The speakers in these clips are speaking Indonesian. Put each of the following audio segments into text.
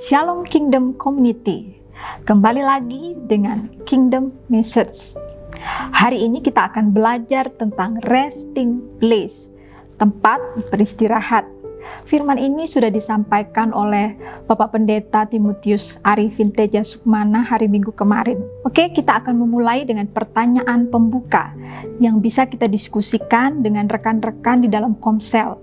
Shalom Kingdom Community. Kembali lagi dengan Kingdom Message. Hari ini kita akan belajar tentang resting place, tempat beristirahat. Firman ini sudah disampaikan oleh Bapak Pendeta Timotius Arifin Teja Sukmana hari Minggu kemarin. Oke, kita akan memulai dengan pertanyaan pembuka yang bisa kita diskusikan dengan rekan-rekan di dalam komsel.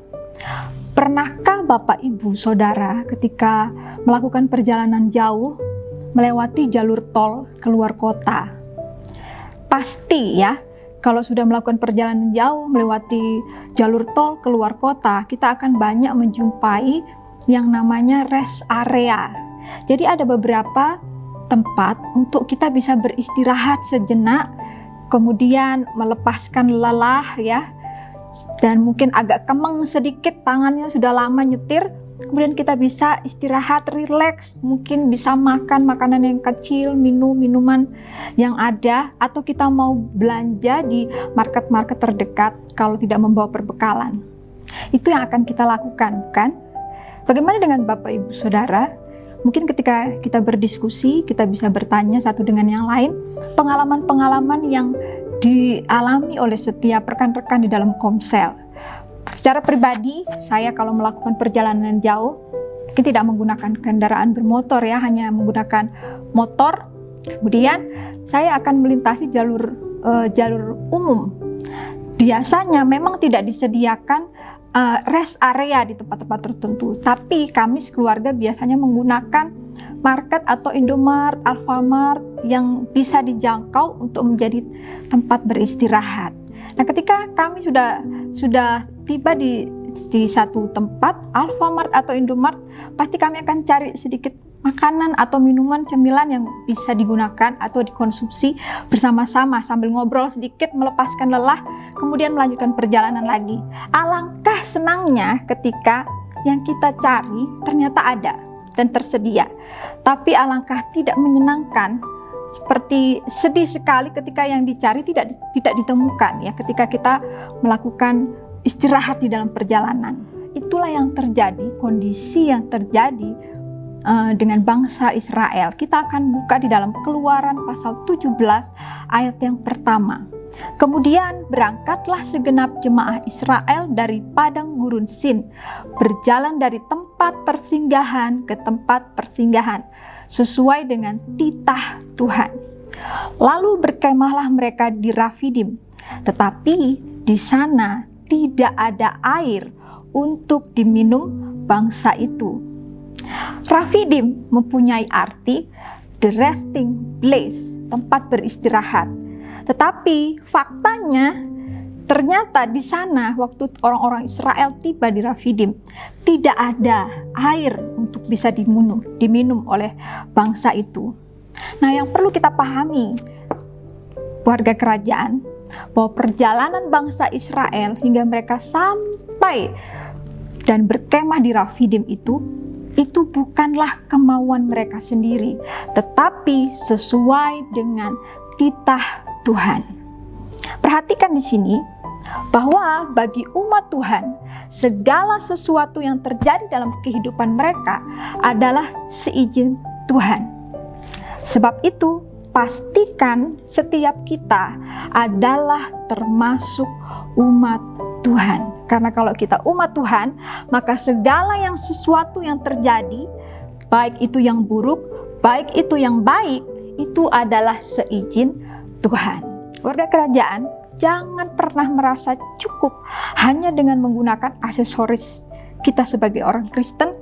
Pernahkah Bapak Ibu Saudara ketika melakukan perjalanan jauh melewati jalur tol keluar kota? Pasti ya, kalau sudah melakukan perjalanan jauh melewati jalur tol keluar kota, kita akan banyak menjumpai yang namanya rest area. Jadi ada beberapa tempat untuk kita bisa beristirahat sejenak, kemudian melepaskan lelah ya, dan mungkin agak kemeng sedikit, tangannya sudah lama nyetir, kemudian kita bisa istirahat, rileks, mungkin bisa makan makanan yang kecil, minum minuman yang ada, atau kita mau belanja di market-market terdekat kalau tidak membawa perbekalan. Itu yang akan kita lakukan, bukan? Bagaimana dengan Bapak Ibu Saudara? Mungkin ketika kita berdiskusi, kita bisa bertanya satu dengan yang lain, pengalaman-pengalaman yang dialami oleh setiap rekan-rekan di dalam komsel. Secara pribadi, saya kalau melakukan perjalanan jauh, mungkin tidak menggunakan kendaraan bermotor ya, hanya menggunakan motor. Kemudian saya akan melintasi jalur umum. Biasanya memang tidak disediakan rest area di tempat-tempat tertentu, tapi kami sekeluarga biasanya menggunakan market atau Indomart, Alfamart yang bisa dijangkau untuk menjadi tempat beristirahat. Nah, ketika kami sudah tiba di satu tempat Alfamart atau Indomart, pasti kami akan cari sedikit makanan atau minuman cemilan yang bisa digunakan atau dikonsumsi bersama-sama sambil ngobrol sedikit, melepaskan lelah, kemudian melanjutkan perjalanan lagi. Alangkah senangnya ketika yang kita cari ternyata ada dan tersedia. Tapi alangkah tidak menyenangkan, seperti sedih sekali ketika yang dicari tidak ditemukan ya, ketika kita melakukan istirahat di dalam perjalanan. Itulah yang terjadi, kondisi yang terjadi dengan bangsa Israel. Kita akan buka di dalam Keluaran pasal 17 ayat yang pertama. Kemudian berangkatlah segenap jemaah Israel dari padang gurun Sin, berjalan dari tempat persinggahan ke tempat persinggahan, sesuai dengan titah Tuhan. Lalu berkemahlah mereka di Rafidim, tetapi di sana tidak ada air untuk diminum bangsa itu. Rafidim mempunyai arti the resting place, tempat beristirahat. Tetapi faktanya ternyata di sana waktu orang-orang Israel tiba di Rafidim tidak ada air untuk bisa diminum oleh bangsa itu. Nah, yang perlu kita pahami warga kerajaan, bahwa perjalanan bangsa Israel hingga mereka sampai dan berkemah di Rafidim itu bukanlah kemauan mereka sendiri, tetapi sesuai dengan titah Tuhan. Perhatikan di sini bahwa bagi umat Tuhan, segala sesuatu yang terjadi dalam kehidupan mereka adalah seizin Tuhan. Sebab itu, pastikan setiap kita adalah termasuk umat Tuhan. Karena kalau kita umat Tuhan, maka segala sesuatu yang terjadi, baik itu yang buruk, baik itu yang baik, itu adalah seizin Tuhan. Warga kerajaan, jangan pernah merasa cukup hanya dengan menggunakan aksesoris. Kita sebagai orang Kristen,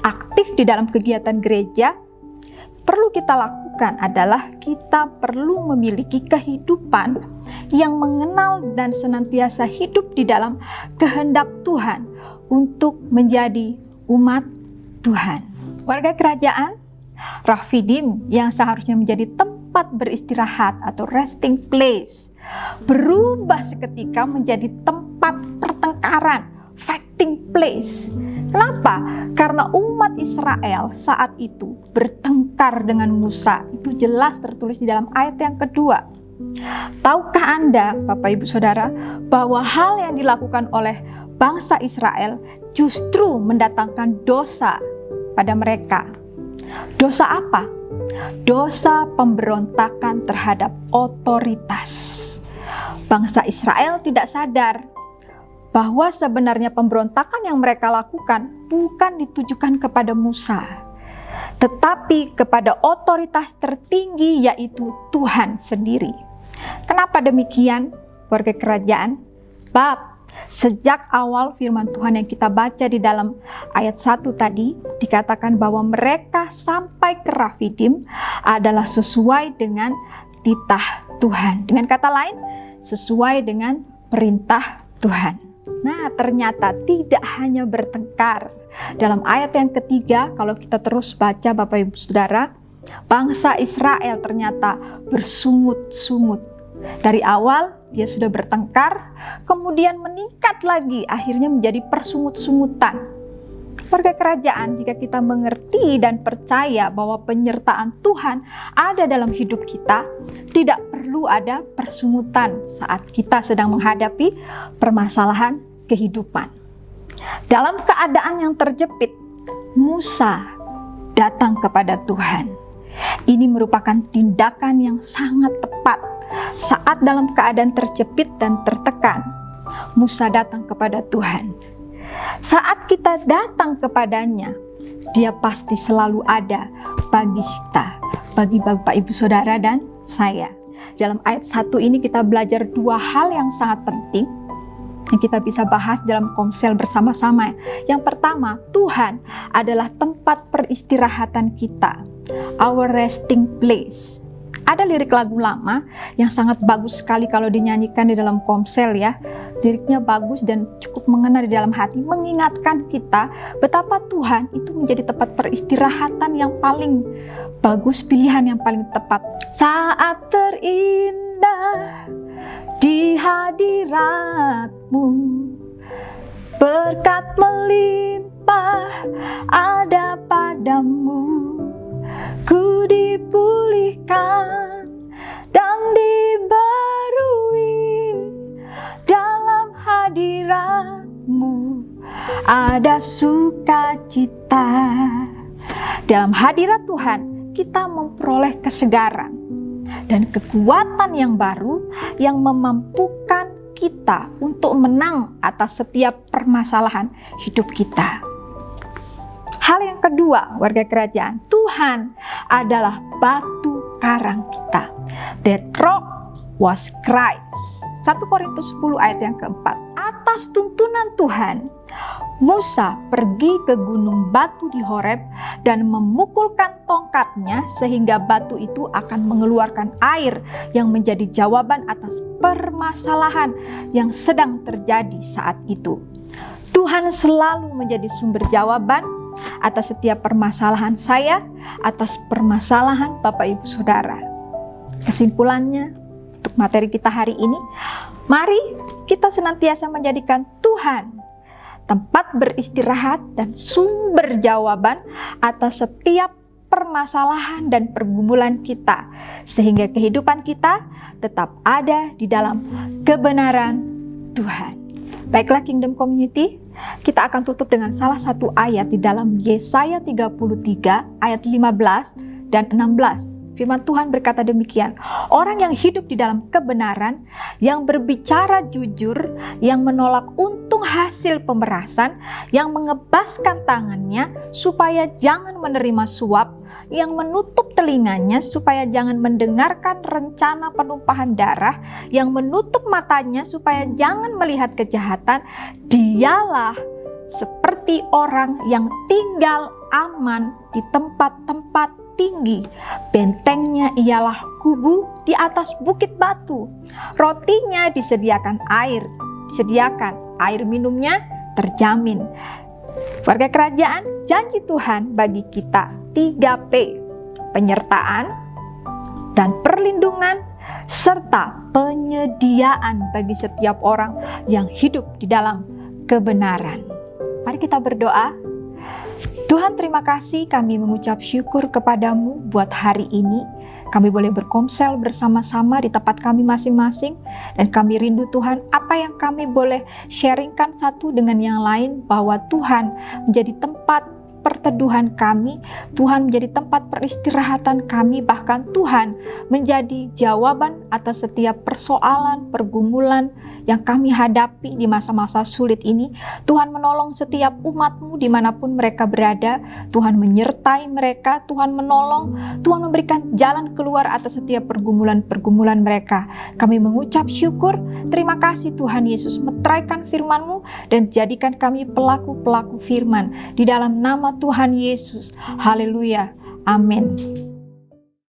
aktif di dalam kegiatan gereja, perlu kita lakukan adalah kita perlu memiliki kehidupan yang mengenal dan senantiasa hidup di dalam kehendak Tuhan untuk menjadi umat Tuhan. Warga kerajaan, Rafidim yang seharusnya menjadi tempat beristirahat atau resting place berubah seketika menjadi tempat pertengkaran, fighting place. Kenapa? Karena umat Israel saat itu bertengkar dengan Musa. Itu jelas tertulis di dalam ayat yang kedua. Tahukah Anda, Bapak Ibu Saudara, bahwa hal yang dilakukan oleh bangsa Israel justru mendatangkan dosa pada mereka? Dosa apa? Dosa pemberontakan terhadap otoritas. Bangsa Israel tidak sadar bahwa sebenarnya pemberontakan yang mereka lakukan bukan ditujukan kepada Musa, tetapi kepada otoritas tertinggi, yaitu Tuhan sendiri. Kenapa demikian, warga kerajaan? Sebab sejak awal firman Tuhan yang kita baca di dalam ayat 1 tadi, dikatakan bahwa mereka sampai ke Rafidim adalah sesuai dengan titah Tuhan. Dengan kata lain, sesuai dengan perintah Tuhan. Nah, ternyata tidak hanya bertengkar. Dalam ayat yang ketiga, kalau kita terus baca Bapak Ibu Saudara, bangsa Israel ternyata bersungut-sungut. Dari awal dia sudah bertengkar, kemudian meningkat lagi, akhirnya menjadi persungut-sungutan. Warga kerajaan, jika kita mengerti dan percaya bahwa penyertaan Tuhan ada dalam hidup kita, tidak perlu ada persungutan saat kita sedang menghadapi permasalahan kehidupan. Dalam keadaan yang terjepit, Musa datang kepada Tuhan. Ini merupakan tindakan yang sangat tepat. Saat dalam keadaan terjepit dan tertekan, Musa datang kepada Tuhan. Saat kita datang kepadanya, Dia pasti selalu ada bagi kita, bagi Bapak Ibu Saudara dan saya. Dalam ayat 1 ini kita belajar dua hal yang sangat penting yang kita bisa bahas dalam komsel bersama-sama. Yang pertama, Tuhan adalah tempat peristirahatan kita, our resting place. Ada lirik lagu lama yang sangat bagus sekali kalau dinyanyikan di dalam komsel ya. Liriknya bagus dan cukup mengena di dalam hati, mengingatkan kita betapa Tuhan itu menjadi tempat peristirahatan yang paling bagus, pilihan yang paling tepat. Saat terindah di hadirat-Mu, berkat melimpah ada padamu. Ku dipulihkan dan dibarui dalam hadirat-Mu, ada sukacita. Dalam hadirat Tuhan kita memperoleh kesegaran dan kekuatan yang baru yang memampukan kita untuk menang atas setiap permasalahan hidup kita. Hal yang kedua, warga kerajaan, Tuhan adalah batu karang kita. That rock was Christ. 1 Korintus 10 ayat yang keempat. Atas tuntunan Tuhan, Musa pergi ke gunung batu di Horeb dan memukulkan tongkatnya sehingga batu itu akan mengeluarkan air yang menjadi jawaban atas permasalahan yang sedang terjadi saat itu. Tuhan selalu menjadi sumber jawaban atas setiap permasalahan saya, atas permasalahan Bapak Ibu Saudara. Kesimpulannya, untuk materi kita hari ini, mari kita senantiasa menjadikan Tuhan tempat beristirahat dan sumber jawaban atas setiap permasalahan dan pergumulan kita, sehingga kehidupan kita tetap ada di dalam kebenaran Tuhan. Baiklah Kingdom Community, kita akan tutup dengan salah satu ayat di dalam Yesaya 33 ayat 15 dan 16. Firman Tuhan berkata demikian, orang yang hidup di dalam kebenaran, yang berbicara jujur, yang menolak untung hasil pemerasan, yang mengebaskan tangannya supaya jangan menerima suap, yang menutup telinganya supaya jangan mendengarkan rencana penumpahan darah, yang menutup matanya supaya jangan melihat kejahatan, dialah seperti orang yang tinggal aman di tempat-tempat tinggi. Bentengnya ialah kubu di atas bukit batu. Rotinya disediakan air minumnya terjamin. Warga kerajaan, janji Tuhan bagi kita 3P, penyertaan dan perlindungan serta penyediaan bagi setiap orang yang hidup di dalam kebenaran. Mari kita berdoa. Tuhan, terima kasih, kami mengucap syukur kepadamu buat hari ini. Kami boleh berkomsel bersama-sama di tempat kami masing-masing. Dan kami rindu Tuhan, apa yang kami boleh sharingkan satu dengan yang lain, bahwa Tuhan menjadi tempat perteduhan kami, Tuhan menjadi tempat peristirahatan kami, bahkan Tuhan menjadi jawaban atas setiap persoalan, pergumulan yang kami hadapi di masa-masa sulit ini. Tuhan menolong setiap umat-Mu dimanapun mereka berada. Tuhan menyertai mereka, Tuhan menolong, Tuhan memberikan jalan keluar atas setiap pergumulan-pergumulan mereka. Kami mengucap syukur, terima kasih Tuhan Yesus, meteraikan firman-Mu dan jadikan kami pelaku-pelaku firman di dalam nama Tuhan Yesus. Haleluya. Amin.